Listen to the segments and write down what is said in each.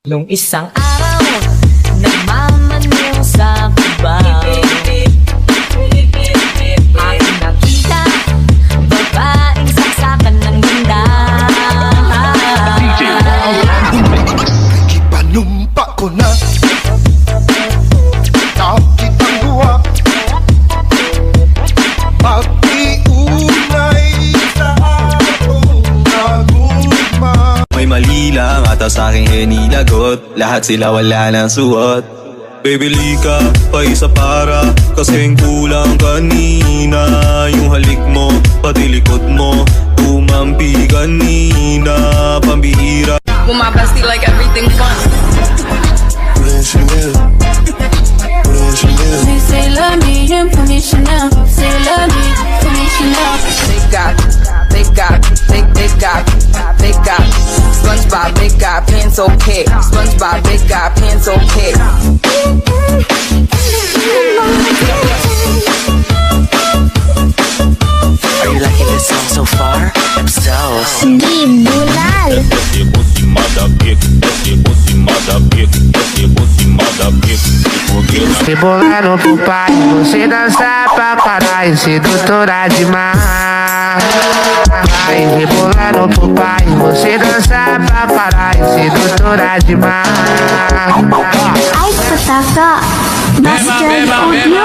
Nung isang araw, nagmamaneho sa kubaw, aking nakita, babaeng saksakan ng ganda. Ipanumpa ko na nakitang luha, pag-iunay sa atong nagugma. May mali lang ata sa aking hinilagot, lahat sila wala nang suot. Bibili ka pa isa para kasing kulang kanina. Yung halik mo, pati likod mo, tumampi kanina. Pambihira. With my bestie like everything fun. They say love me and put me Chanel. Say love me, put me Chanel. They got SpongeBob, they got pants okay. SpongeBob, they got pants okay. Are you liking this song so far? I'm so. Di Bulal. Rebolando pro pai, você dança pra caralho, sedutora demais. Vai rebolando pro pai, você dança pra caralho, sedutora demais. Ay, pataka. Master Audio.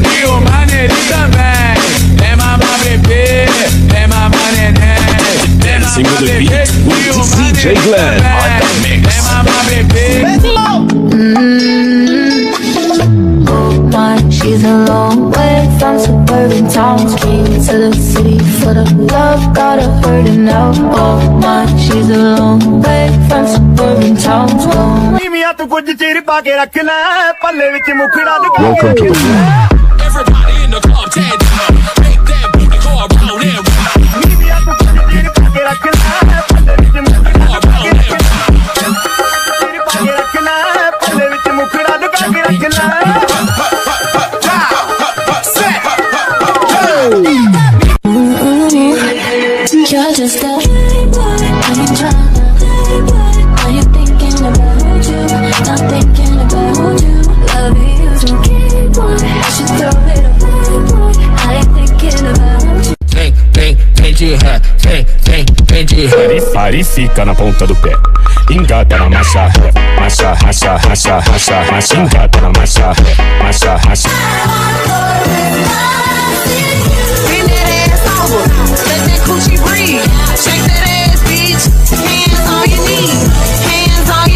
E o maneirinho também. É mamá bebê, é mamá neném. Dancing with the beat with DJ Glenn on the mix. É mamá bebê. Oh my, she's a long way from suburban towns. Came to the city for the love, got her hurting now. Oh my, she's a long way from suburban towns. Welcome to the Everybody in the club, stand up. Make that booty go around and You're just a playboy, are you trying? Are you thinking about you? Not thinking about you. Loving you's a keyboard, I should throw it away. I ain't thinking about you. Vem de ré, vem de ré. Pare e fica na ponta do pé. Engata na marcha ré. Marcha, racha, racha, racha, racha. Engata na marcha ré. Marcha, racha. Bend that ass over, let that coochie breathe. Shake that